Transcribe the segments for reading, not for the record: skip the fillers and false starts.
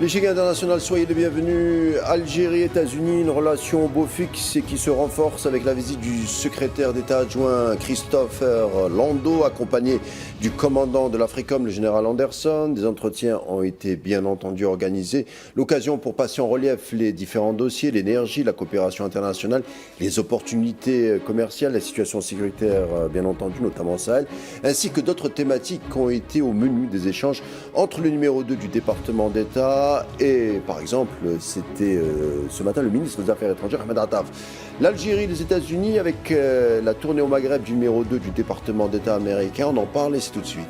L'échiquier international, soyez les bienvenus. Algérie, États-Unis, une relation au beau fixe et qui se renforce avec la visite du secrétaire d'État adjoint Christopher Landau, accompagné du commandant de l'Africom, le général Anderson. Des entretiens ont été bien entendu organisés. L'occasion pour passer en relief les différents dossiers, l'énergie, la coopération internationale, les opportunités commerciales, la situation sécuritaire, bien entendu, notamment au Sahel, ainsi que d'autres thématiques qui ont été au menu des échanges entre le numéro 2 du département d'État et, par exemple, c'était ce matin le ministre des Affaires étrangères, Ahmed Attaf. L'Algérie, les États-Unis, avec la tournée au Maghreb du numéro 2 du département d'État américain, on en parle et c'est tout de suite.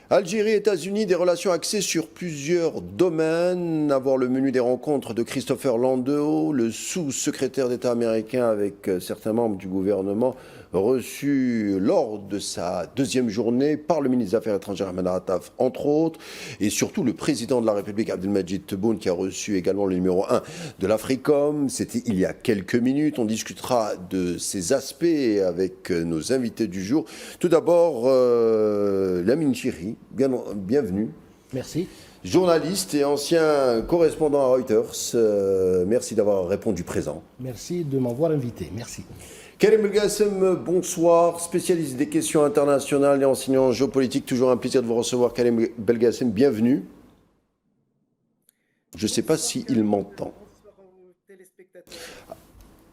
Algérie, États-Unis, des relations axées sur plusieurs domaines. À voir le menu des rencontres de Christopher Landau, le sous-secrétaire d'État américain avec certains membres du gouvernement, reçu lors de sa deuxième journée par le ministre des Affaires étrangères Ahmed Attaf, entre autres, et surtout le président de la République Abdelmadjid Tebboune qui a reçu également le numéro 1 de l'Africom. C'était il y a quelques minutes. On discutera de ces aspects avec nos invités du jour. Tout d'abord, Lamine Chiri, bienvenue. Merci. Journaliste et ancien correspondant à Reuters, merci d'avoir répondu présent. Merci de m'avoir invité, merci. Karim Belgassem, bonsoir, spécialiste des questions internationales et enseignant en géopolitique. Toujours un plaisir de vous recevoir, Karim Belgassem, bienvenue. Je ne sais pas s'il m'entend.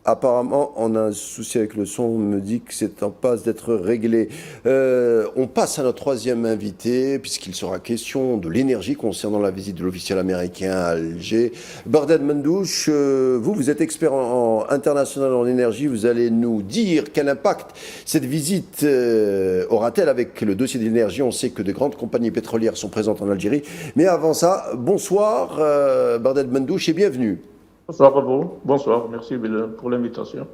Apparemment, on a un souci avec le son, on me dit que c'est en passe d'être réglé. On passe à notre troisième invité, puisqu'il sera question de l'énergie concernant la visite de l'officiel américain à Alger. Barded Mendouche, vous êtes expert en international en énergie, vous allez nous dire quel impact cette visite aura-t-elle avec le dossier de l'énergie. On sait que de grandes compagnies pétrolières sont présentes en Algérie. Mais avant ça, bonsoir Barded Mendouche et bienvenue. Bonsoir à vous, bonsoir, merci pour l'invitation.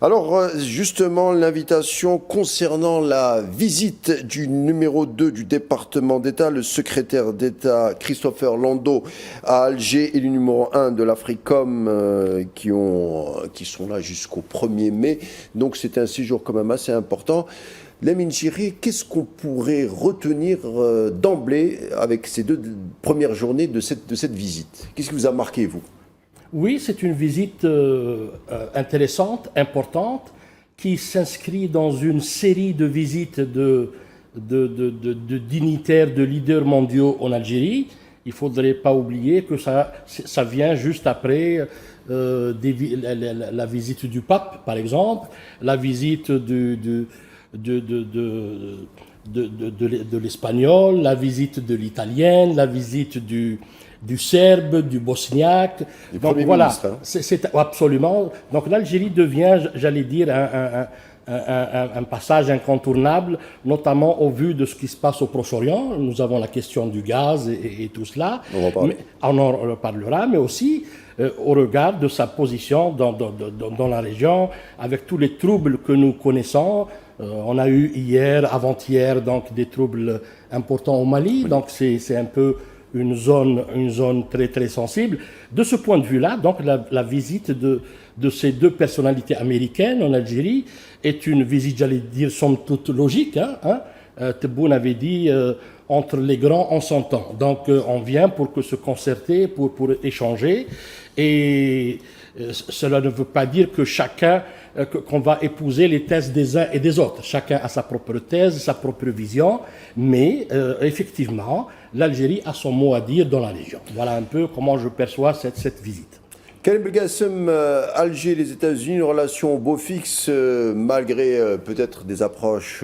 Alors justement, l'invitation concernant la visite du numéro 2 du département d'État, le secrétaire d'État Christopher Landau à Alger et le numéro 1 de l'Africom qui sont là jusqu'au 1er mai. Donc c'est un séjour quand même assez important. Lamine Chiri, qu'est-ce qu'on pourrait retenir d'emblée avec ces deux premières journées de cette visite? Qu'est-ce qui vous a marqué, vous? Oui, c'est une visite intéressante, importante, qui s'inscrit dans une série de visites de dignitaires, de leaders mondiaux en Algérie. Il ne faudrait pas oublier que ça vient juste après la visite du pape, par exemple, la visite de l'espagnol, la visite de l'italienne, la visite du serbe, du bosniaque. Donc voilà, c'est absolument. Donc l'Algérie devient, j'allais dire, un passage incontournable, notamment au vu de ce qui se passe au Proche-Orient. Nous avons la question du gaz et tout cela. On en reparlera, mais aussi au regard de sa position dans la région, avec tous les troubles que nous connaissons. On a eu hier, avant-hier, donc des troubles importants au Mali. Donc c'est un peu une zone très très sensible. De ce point de vue-là, donc la visite de ces deux personnalités américaines en Algérie est une visite, j'allais dire, somme toute logique. Tebboune avait dit entre les grands on s'entend. Donc on vient pour se concerter, pour échanger. Et cela ne veut pas dire que qu'on va épouser les thèses des uns et des autres. Chacun a sa propre thèse, sa propre vision, mais effectivement, l'Algérie a son mot à dire dans la région. Voilà un peu comment je perçois cette visite. Karim Belgassem, Alger, les États-Unis, une relation au beau fixe, malgré peut-être des approches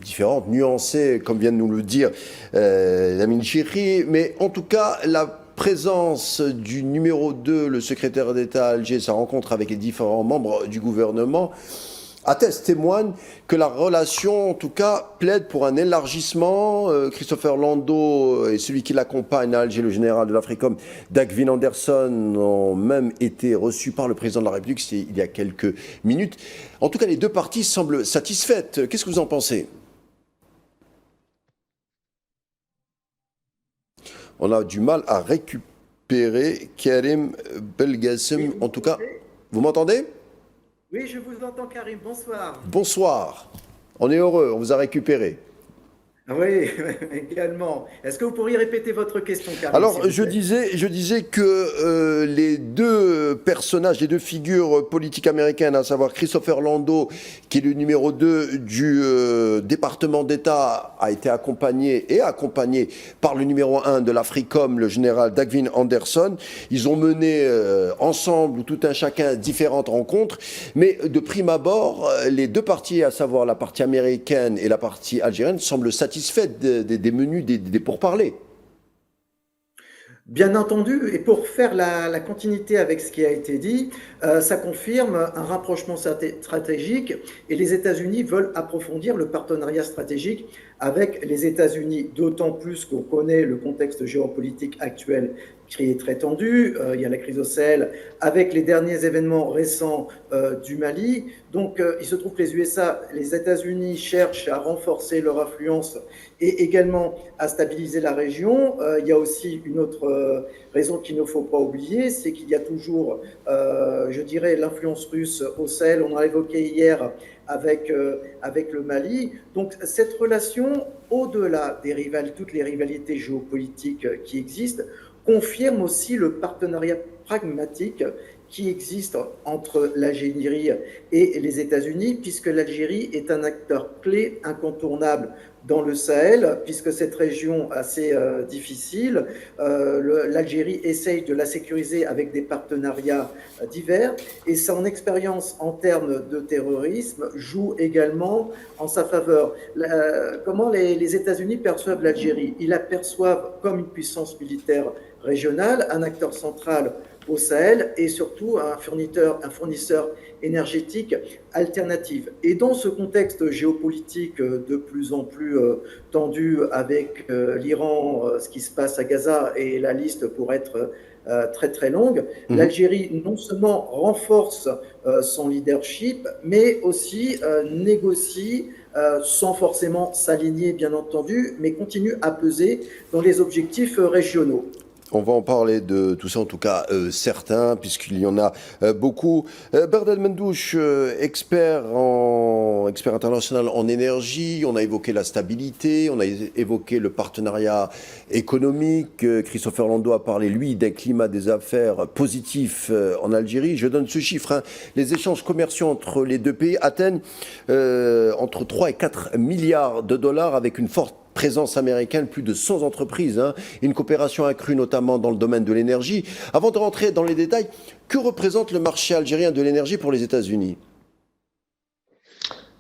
différentes, nuancées, comme vient de nous le dire Lamine Chiri, mais en tout cas, la présence du numéro 2, le secrétaire d'État à Alger, sa rencontre avec les différents membres du gouvernement, témoigne que la relation, en tout cas, plaide pour un élargissement. Christopher Landau et celui qui l'accompagne à Alger, le général de l'Africom, Dagvin Anderson, ont même été reçus par le président de la République il y a quelques minutes. En tout cas, les deux parties semblent satisfaites. Qu'est-ce que vous en pensez ? On a du mal à récupérer Karim Belgassem. En tout cas, vous m'entendez ? Oui, je vous entends, Karim. Bonsoir. Bonsoir. On est heureux, on vous a récupéré. Oui, également. Est-ce que vous pourriez répéter votre question, Karim, s'il Alors, vous plaît? je disais que les deux personnages, les deux figures politiques américaines, à savoir Christopher Landau, qui est le numéro 2 du département d'État, a été accompagné par le numéro 1 de l'Africom, le général Dagvin Anderson. Ils ont mené ensemble, tout un chacun, différentes rencontres. Mais de prime abord, les deux parties, à savoir la partie américaine et la partie algérienne, semblent satisfaites des menus des pourparlers. Bien entendu, et pour faire la continuité avec ce qui a été dit, ça confirme un rapprochement stratégique et les États-Unis veulent approfondir le partenariat stratégique avec les États-Unis, d'autant plus qu'on connaît le contexte géopolitique actuel qui est très tendu. Il y a la crise au Sahel avec les derniers événements récents du Mali. Donc il se trouve que les USA, les États-Unis cherchent à renforcer leur influence et également à stabiliser la région. Il y a aussi une autre raison qu'il ne faut pas oublier, c'est qu'il y a toujours, je dirais, l'influence russe au Sahel. On a évoqué hier avec le Mali. Donc cette relation, au-delà des toutes les rivalités géopolitiques qui existent, confirme aussi le partenariat pragmatique qui existe entre l'Algérie et les États-Unis, puisque l'Algérie est un acteur clé incontournable dans le Sahel, puisque cette région assez difficile, l'Algérie essaye de la sécuriser avec des partenariats divers, et son expérience en termes de terrorisme joue également en sa faveur. Comment les États-Unis perçoivent l'Algérie? Ils la perçoivent comme une puissance militaire régionale, un acteur central au Sahel et surtout un fournisseur énergétique alternatif. Et dans ce contexte géopolitique de plus en plus tendu avec l'Iran, ce qui se passe à Gaza, et la liste pourrait être très très longue, l'Algérie non seulement renforce son leadership, mais aussi négocie sans forcément s'aligner bien entendu, mais continue à peser dans les objectifs régionaux. On va en parler de tout ça, en tout cas certains, puisqu'il y en a beaucoup. Berdel Mendouche, expert international en énergie, on a évoqué la stabilité, on a évoqué le partenariat économique. Christopher Landau a parlé, lui, d'un climat des affaires positif en Algérie. Je donne ce chiffre, hein. Les échanges commerciaux entre les deux pays atteignent entre 3 et 4 milliards de dollars avec une forte présence américaine, plus de 100 entreprises, hein, une coopération accrue notamment dans le domaine de l'énergie. Avant de rentrer dans les détails, que représente le marché algérien de l'énergie pour les États-Unis ?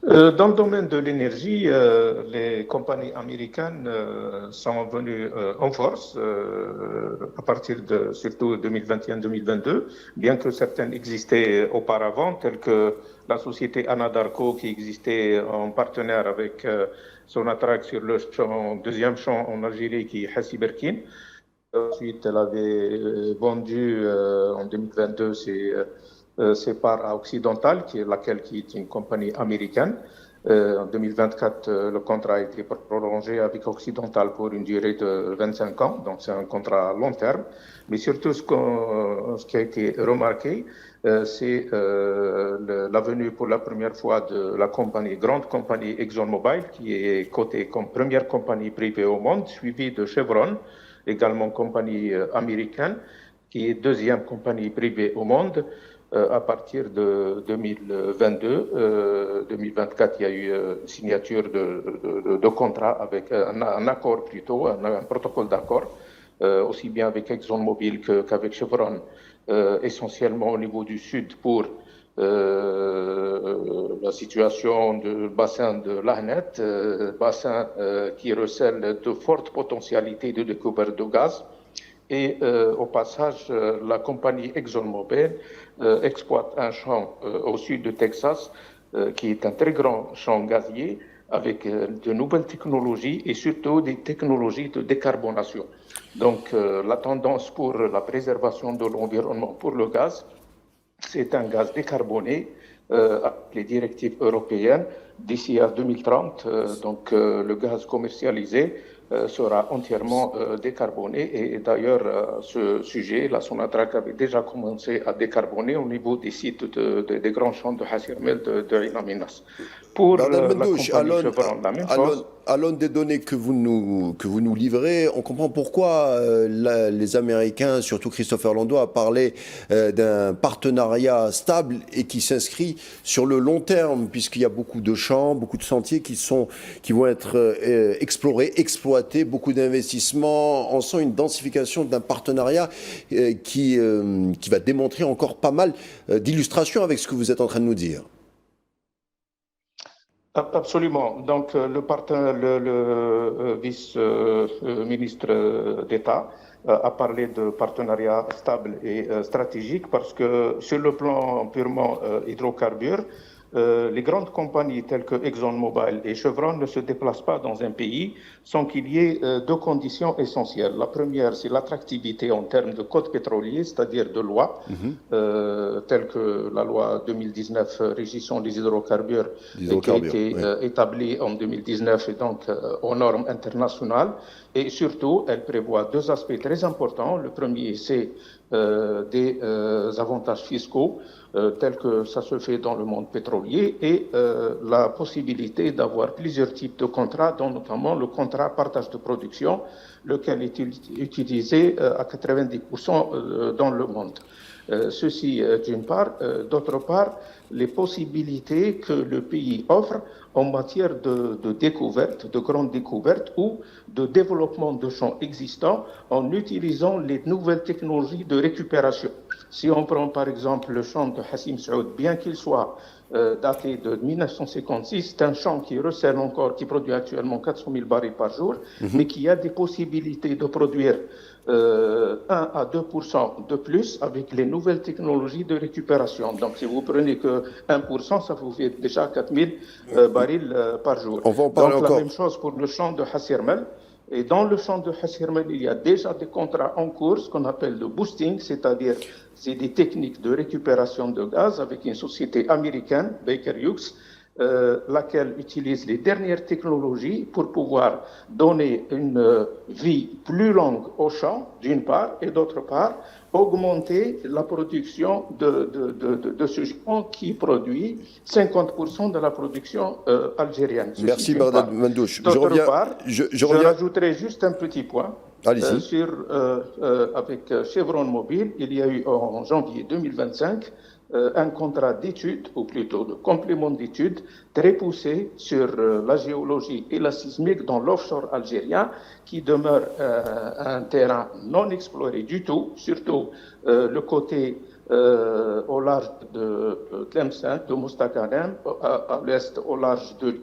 Dans le domaine de l'énergie, les compagnies américaines sont venues en force à partir de surtout 2021-2022, bien que certaines existaient auparavant, telles que la société Anadarko qui existait en partenaire avec Sonatrach sur le deuxième champ en Algérie qui est Hassi Berkin. Ensuite, elle avait vendu en 2022 ses parts à Occidental, qui est une compagnie américaine. En 2024, le contrat a été prolongé avec Occidental pour une durée de 25 ans, donc c'est un contrat à long terme. Mais surtout, ce qui a été remarqué, c'est la venue pour la première fois de la grande compagnie ExxonMobil, qui est cotée comme première compagnie privée au monde, suivie de Chevron, également compagnie américaine, qui est deuxième compagnie privée au monde. À partir de 2022, 2024, il y a eu signature de contrat avec un accord plutôt, un protocole d'accord, aussi bien avec ExxonMobil qu'avec Chevron, essentiellement au niveau du sud pour la situation du bassin de l'Ahnet, bassin qui recèle de fortes potentialités de découverte de gaz. Et au passage, la compagnie ExxonMobil exploite un champ au sud de Texas, qui est un très grand champ gazier, avec de nouvelles technologies et surtout des technologies de décarbonation. Donc la tendance pour la préservation de l'environnement pour le gaz, c'est un gaz décarboné avec les directives européennes d'ici à 2030. Donc le gaz commercialisé sera entièrement décarboné. Et d'ailleurs, ce sujet, la Sonatrach avait déjà commencé à décarboner au niveau des sites des grands champs de Hasirmel de Ain Amenas. Pour la compagnie Chevron, la même chose. À l'aune des données que vous nous livrez, on comprend pourquoi les Américains, surtout Christopher Lando, a parlé d'un partenariat stable et qui s'inscrit sur le long terme, puisqu'il y a beaucoup de champs, beaucoup de sentiers qui vont être explorés, exploités, beaucoup d'investissements. On sent une densification d'un partenariat qui va démontrer encore pas mal d'illustrations avec ce que vous êtes en train de nous dire. Absolument. Donc, le vice-ministre d'État a parlé de partenariat stable et stratégique parce que sur le plan purement hydrocarbures, les grandes compagnies telles que ExxonMobil et Chevron ne se déplacent pas dans un pays sans qu'il y ait deux conditions essentielles. La première, c'est l'attractivité en termes de code pétrolier, c'est-à-dire de loi, telle que la loi 2019 régissant les hydrocarbures, qui a été établie en 2019 et donc aux normes internationales. Et surtout, elle prévoit deux aspects très importants. Le premier, c'est des avantages fiscaux, tel que ça se fait dans le monde pétrolier, et la possibilité d'avoir plusieurs types de contrats, dont notamment le contrat partage de production, lequel est utilisé à 90% dans le monde. Ceci d'une part. D'autre part, les possibilités que le pays offre en matière de découverte, de grandes découvertes ou de développement de champs existants en utilisant les nouvelles technologies de récupération. Si on prend par exemple le champ de Hassim Saoud, bien qu'il soit daté de 1956, c'est un champ qui recèle encore, qui produit actuellement 400 000 barils par jour, mais qui a des possibilités de produire 1 à 2% de plus avec les nouvelles technologies de récupération. Donc, si vous prenez que 1%, ça vous fait déjà 4 000 barils par jour. On va en parler donc, encore. La même chose pour le champ de Hasirmel. Et dans le champ de Hasirmel, il y a déjà des contrats en cours, ce qu'on appelle le boosting, c'est-à-dire c'est des techniques de récupération de gaz avec une société américaine, Baker Hughes, laquelle utilise les dernières technologies pour pouvoir donner une vie plus longue au champ, d'une part, et d'autre part, augmenter la production de ce champ qui produit 50% de la production algérienne. Merci Bardad Mandouche. D'autre part, je rajouterai juste un petit point. Allez-y. Avec Chevron Mobile, il y a eu en janvier 2025 un contrat d'études, ou plutôt de complément d'études, très poussé sur la géologie et la sismique dans l'offshore algérien, qui demeure un terrain non exploré du tout, surtout le côté au large de Tlemcen, de Moustaqanem, à l'est au large de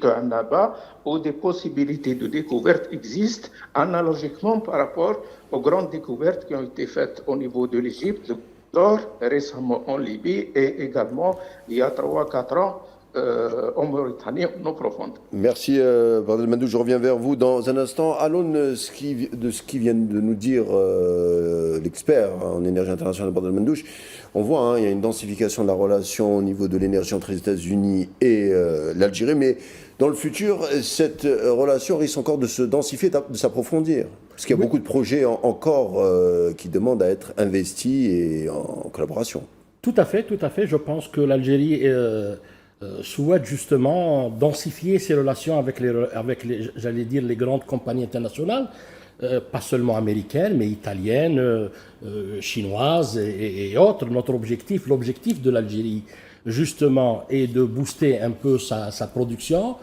Annaba, où des possibilités de découverte existent, analogiquement par rapport aux grandes découvertes qui ont été faites au niveau de l'Égypte, récemment en Libye et également il y a 3-4 ans en Mauritanie, en eau profonde. Merci Bardad Mandouche, je reviens vers vous dans un instant. À l'aune de ce qui vient de nous dire l'expert en énergie internationale Bardad Mandouche, on voit il y a une densification de la relation au niveau de l'énergie entre les États-Unis et l'Algérie, mais dans le futur, cette relation risque encore de se densifier, de s'approfondir. Parce qu'il y a beaucoup de projets encore qui demandent à être investis et en collaboration. Tout à fait. Je pense que l'Algérie souhaite justement densifier ses relations avec j'allais dire, les grandes compagnies internationales, pas seulement américaines, mais italiennes, chinoises et autres. L'objectif de l'Algérie, justement, est de booster un peu sa production,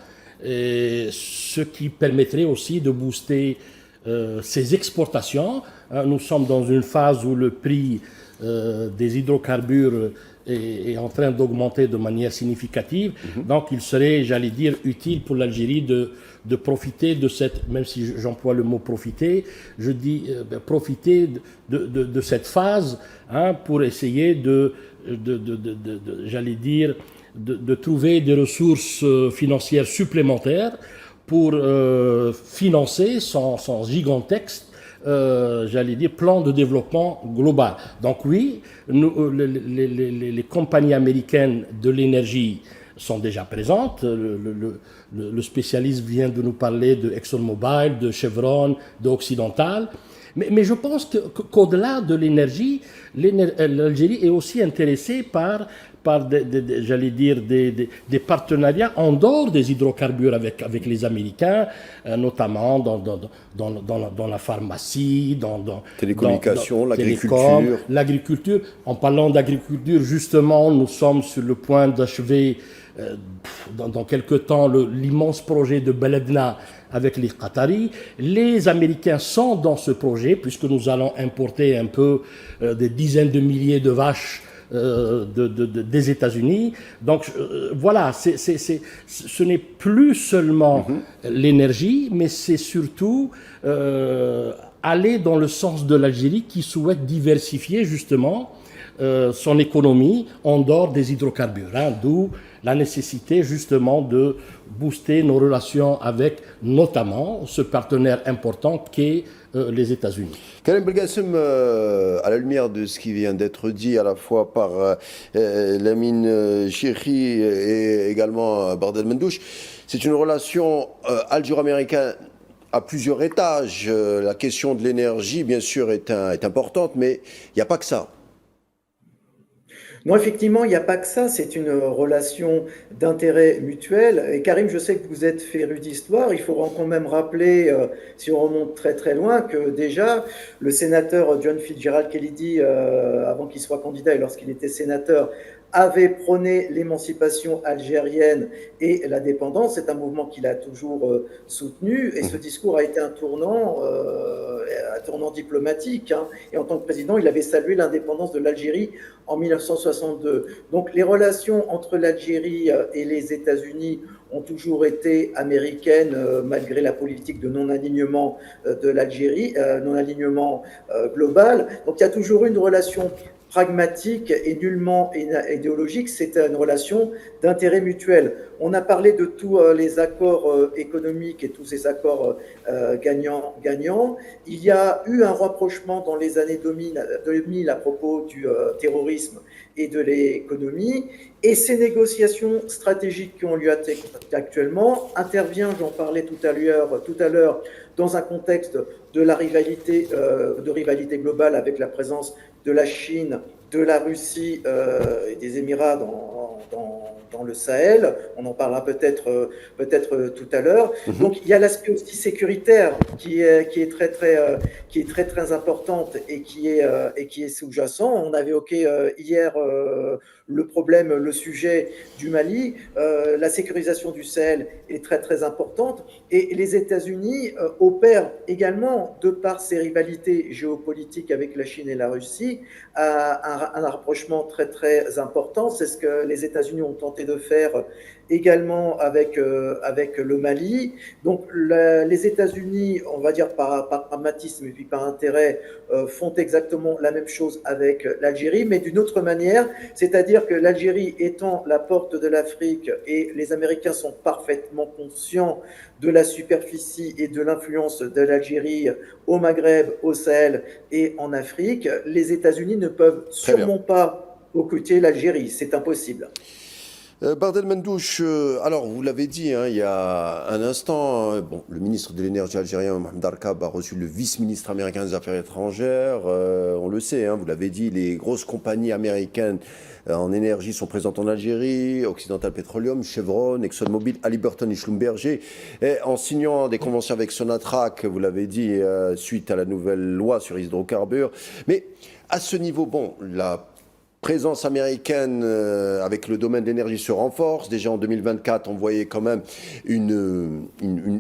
ce qui permettrait aussi de booster ses exportations. Nous sommes dans une phase où le prix des hydrocarbures est en train d'augmenter de manière significative. Donc il serait, j'allais dire, utile pour l'Algérie de profiter de cette, même si j'emploie le mot profiter, je dis profiter de cette phase pour essayer j'allais dire, de trouver des ressources financières supplémentaires pour financer son gigantesque j'allais dire, plan de développement global. Donc oui, les compagnies américaines de l'énergie sont déjà présentes. Le spécialiste vient de nous parler de ExxonMobil, de Chevron, d'Occidental. Mais je pense qu'au-delà de l'énergie, l'Algérie est aussi intéressée par j'allais dire, des partenariats en dehors des hydrocarbures avec les Américains, notamment dans la pharmacie, télécommunications, l'agriculture. L'agriculture. En parlant d'agriculture, justement, nous sommes sur le point d'achever dans quelques temps l'immense projet de Beledna avec les Qataris. Les Américains sont dans ce projet puisque nous allons importer un peu des dizaines de milliers de vaches des États-Unis. Donc voilà, ce n'est plus seulement l'énergie, mais c'est surtout aller dans le sens de l'Algérie qui souhaite diversifier justement son économie en dehors des hydrocarbures, d'où la nécessité justement de booster nos relations avec notamment ce partenaire important qu'est les États-Unis. Karim Belgassem, à la lumière de ce qui vient d'être dit à la fois par Lamine Chirhi et également Bardel Mendouche, c'est une relation algéro-américaine à plusieurs étages. La question de l'énergie, bien sûr, est importante, mais il n'y a pas que ça. Non, effectivement, il n'y a pas que ça, c'est une relation d'intérêt mutuel. Et Karim, je sais que vous êtes féru d'histoire, il faut quand même rappeler, si on remonte très très loin, que déjà, le sénateur John Fitzgerald Kennedy, avant qu'il soit candidat et lorsqu'il était sénateur, avait prôné l'émancipation algérienne et la dépendance. C'est un mouvement qu'il a toujours soutenu et ce discours a été un tournant diplomatique. Et en tant que président, il avait salué l'indépendance de l'Algérie en 1962. Donc les relations entre l'Algérie et les États-Unis ont toujours été américaines malgré la politique de non-alignement de l'Algérie, non-alignement global. Donc il y a toujours eu une relation pragmatique et nullement idéologique, c'est une relation d'intérêt mutuel. On a parlé de tous les accords économiques et tous ces accords gagnants-gagnants. Il y a eu un rapprochement dans les années 2000 à propos du terrorisme et de l'économie. Et ces négociations stratégiques qui ont lieu actuellement interviennent, j'en parlais tout à l'heure, dans un contexte de la rivalité globale avec la présence de la Chine, de la Russie et des Émirats dans le Sahel. On en parlera peut-être tout à l'heure. Donc il y a l'aspect aussi sécuritaire qui est très importante et qui est sous-jacent. On avait évoqué hier le sujet du Mali. La sécurisation du Sahel est très très importante et les États-Unis opèrent également, de par ces rivalités géopolitiques avec la Chine et la Russie, un rapprochement très très important. C'est ce que les États-Unis ont tenté de faire également avec le Mali. Donc les États-Unis, on va dire par pragmatisme et puis par intérêt, font exactement la même chose avec l'Algérie, mais d'une autre manière, c'est-à-dire que l'Algérie étant la porte de l'Afrique et les Américains sont parfaitement conscients de la superficie et de l'influence de l'Algérie au Maghreb, au Sahel et en Afrique, les États-Unis ne peuvent sûrement pas occulter l'Algérie, c'est impossible. Bardel Mendouche, alors vous l'avez dit il y a un instant, le ministre de l'énergie algérien Mohamed Arkab a reçu le vice-ministre américain des Affaires étrangères. On le sait, vous l'avez dit, les grosses compagnies américaines en énergie sont présentes en Algérie, Occidental Petroleum, Chevron, ExxonMobil, Halliburton et Schlumberger. Et en signant des conventions avec Sonatrach, vous l'avez dit, suite à la nouvelle loi sur les hydrocarbures. Mais à ce niveau, la présence américaine avec le domaine de l'énergie se renforce. Déjà en 2024, on voyait quand même une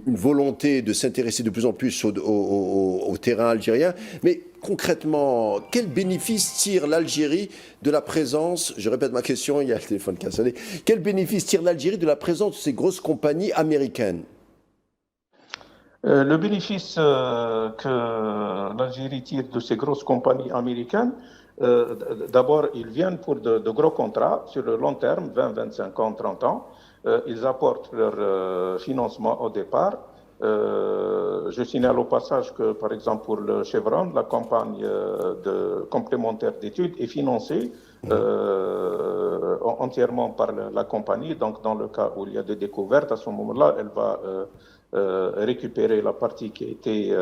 volonté de s'intéresser de plus en plus au terrain algérien. Mais concrètement, quel bénéfice tire l'Algérie de la présence, je répète ma question, il y a le téléphone qui a sonné, quel bénéfice tire l'Algérie de la présence de ces grosses compagnies américaines ? Le bénéfice que l'Algérie tire de ces grosses compagnies américaines, d'abord, ils viennent pour de gros contrats sur le long terme, 20, 25 ans, 30 ans. Ils apportent leur financement au départ Je signale au passage que, par exemple, pour le Chevron, la campagne complémentaire d'études est financée entièrement par la compagnie. Donc, dans le cas où il y a des découvertes, à ce moment-là, elle va récupérer la partie qui a été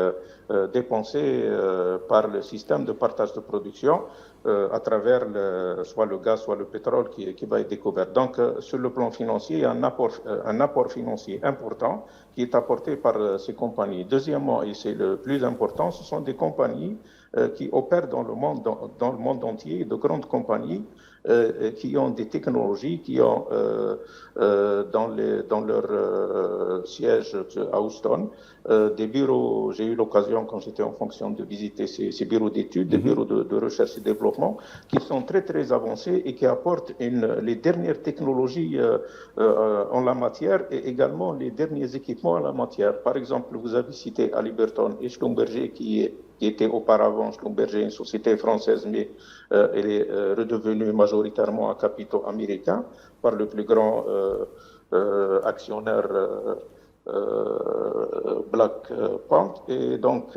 dépensée par le système de partage de production à travers soit le gaz, soit le pétrole qui va être découvert. Donc, sur le plan financier, il y a un apport financier important qui est apporté par ces compagnies. Deuxièmement, et c'est le plus important, ce sont des compagnies qui opèrent dans le monde entier, de grandes compagnies qui ont des technologies, qui ont dans leur siège à Houston des bureaux. J'ai eu l'occasion, quand j'étais en fonction, de visiter ces bureaux d'études, des bureaux de recherche et développement, qui sont très très avancés et qui apportent les dernières technologies en la matière et également les derniers équipements en la matière. Par exemple, vous avez cité Halliburton et Schlumberger qui était auparavant Schlumberger, une société française, mais elle est redevenue majoritairement à capitaux américains par le plus grand actionnaire Black Pump. Et donc,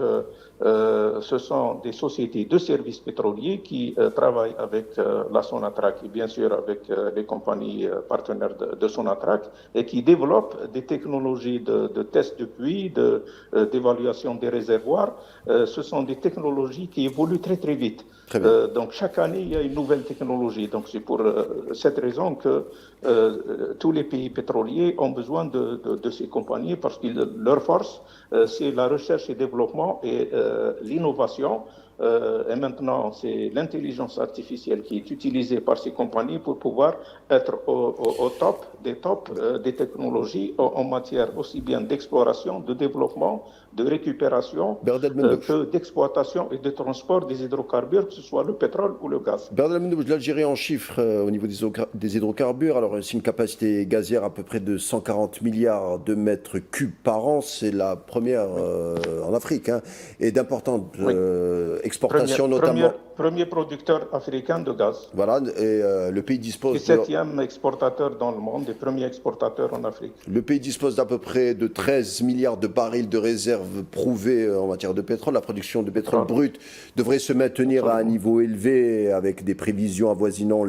ce sont des sociétés de services pétroliers qui travaillent avec la Sonatrach et bien sûr avec les compagnies partenaires de Sonatrach et qui développent des technologies de test de puits, d'évaluation des réservoirs. Ce sont des technologies qui évoluent très très vite. Donc chaque année, il y a une nouvelle technologie. Donc c'est pour cette raison que tous les pays pétroliers ont besoin de ces compagnies parce que leur force, c'est la recherche et développement et l'innovation. Et maintenant, c'est l'intelligence artificielle qui est utilisée par ces compagnies pour pouvoir être au top des technologies en matière aussi bien d'exploration, de développement, de récupération que d'exploitation et de transport des hydrocarbures, que ce soit le pétrole ou le gaz. Bernard Mendouche, l'Algérie en chiffres au niveau des hydrocarbures, alors c'est une capacité gazière à peu près de 140 milliards de mètres cubes par an, c'est la première en Afrique, hein, et d'importantes exportations notamment. Premier producteur africain de gaz. Voilà, et le pays dispose... Et septième exportateur dans le monde, et premier exportateur en Afrique. Le pays dispose d'à peu près de 13 milliards de barils de réserves prouvées en matière de pétrole. La production de pétrole brut devrait se maintenir à un niveau élevé avec des prévisions avoisinant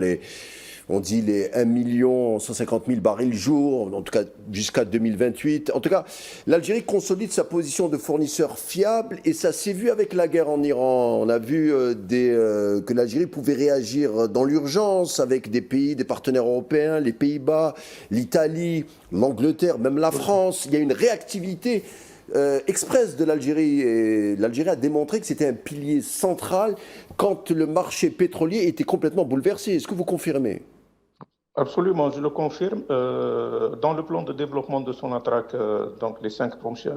on dit les 1 150 000 barils jour, en tout cas jusqu'à 2028. En tout cas, l'Algérie consolide sa position de fournisseur fiable et ça s'est vu avec la guerre en Iran. On a vu que l'Algérie pouvait réagir dans l'urgence avec des pays, des partenaires européens, les Pays-Bas, l'Italie, l'Angleterre, même la France. Il y a une réactivité express de l'Algérie et l'Algérie a démontré que c'était un pilier central quand le marché pétrolier était complètement bouleversé. Est-ce que vous confirmez ? Absolument, je le confirme. Dans le plan de développement de Sonatrach, donc les 5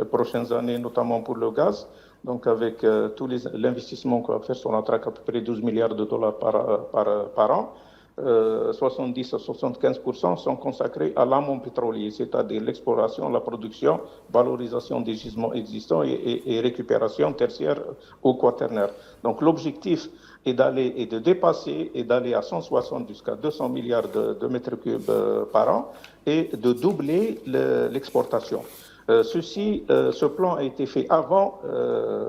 prochaines années, notamment pour le gaz, donc avec tous l'investissement qu'on va faire Sonatrach, à peu près 12 milliards de dollars par an, 70 à 75% sont consacrés à l'amont pétrolier, c'est-à-dire l'exploration, la production, valorisation des gisements existants et récupération tertiaire ou quaternaire. Donc l'objectif est de dépasser et d'aller à 160 jusqu'à 200 milliards de mètres cubes par an et de doubler l'exportation. Ce plan a été fait avant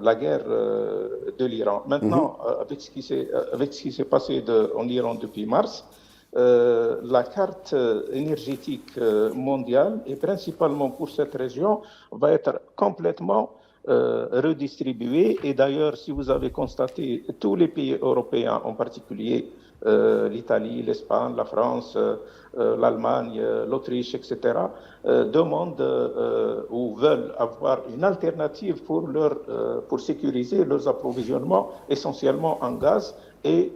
la guerre de l'Iran. Maintenant, avec ce qui s'est passé en Iran depuis mars, la carte énergétique mondiale, et principalement pour cette région, va être complètement redistribuée. Et d'ailleurs, si vous avez constaté, tous les pays européens, en particulier l'Italie, l'Espagne, la France, l'Allemagne, l'Autriche, etc., demandent ou veulent avoir une alternative pour sécuriser leurs approvisionnements, essentiellement en gaz, et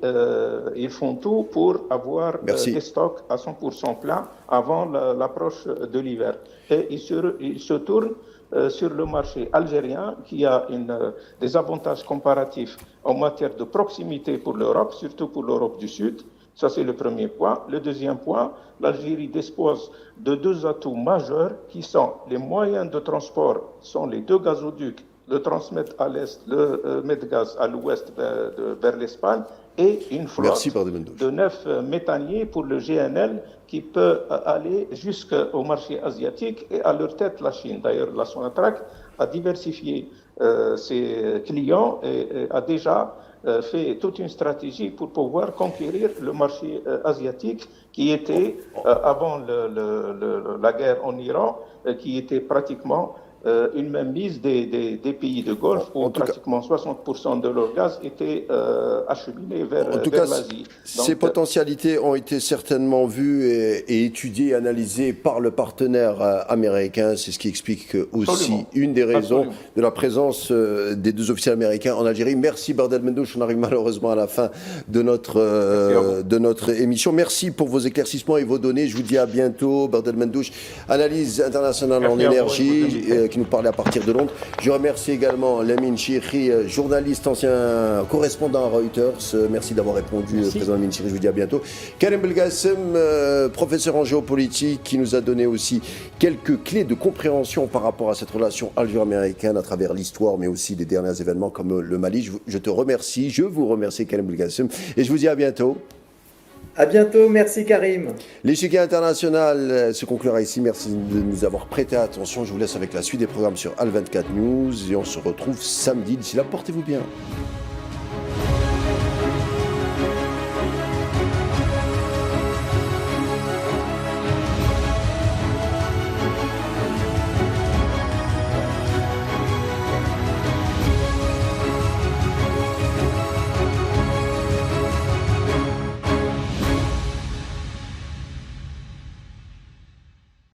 ils font tout pour avoir des stocks à 100% pleins avant l'approche de l'hiver. Et ils se tournent sur le marché algérien qui a des avantages comparatifs en matière de proximité pour l'Europe, surtout pour l'Europe du Sud. Ça, c'est le premier point. Le deuxième point, l'Algérie dispose de 2 atouts majeurs qui sont les moyens de transport, sont les 2 gazoducs le Transmed à l'est, le Medgaz à l'ouest vers l'Espagne, et une flotte de 9 méthaniers pour le GNL qui peut aller jusqu'au marché asiatique et à leur tête la Chine. D'ailleurs, la Sonatrach a diversifié ses clients et a déjà fait toute une stratégie pour pouvoir conquérir le marché asiatique qui était, avant la guerre en Iran, qui était pratiquement une mainmise des pays de Golfe où pratiquement 60% de leur gaz était acheminé vers l'Asie. Ces potentialités ont été certainement vues et étudiées et analysées par le partenaire américain. C'est ce qui explique aussi une des raisons de la présence des 2 officiels américains en Algérie. Merci Bardel Mendouche, on arrive malheureusement à la fin de notre émission. Merci pour vos éclaircissements et vos données. Je vous dis à bientôt. Bardel Mendouche, analyse internationale en énergie, qui nous parlait à partir de Londres. Je remercie également Lamine Chihri, journaliste, ancien correspondant à Reuters. Merci d'avoir répondu, président Lamine Chihri. Je vous dis à bientôt. Karim Belgassem, professeur en géopolitique, qui nous a donné aussi quelques clés de compréhension par rapport à cette relation algéro-américaine à travers l'histoire, mais aussi les derniers événements comme le Mali. Je vous remercie Karim Belgassem, et je vous dis à bientôt. À bientôt, merci Karim. L'échiquier international se conclura ici. Merci de nous avoir prêté attention. Je vous laisse avec la suite des programmes sur Al 24 News et on se retrouve samedi. D'ici là, portez-vous bien.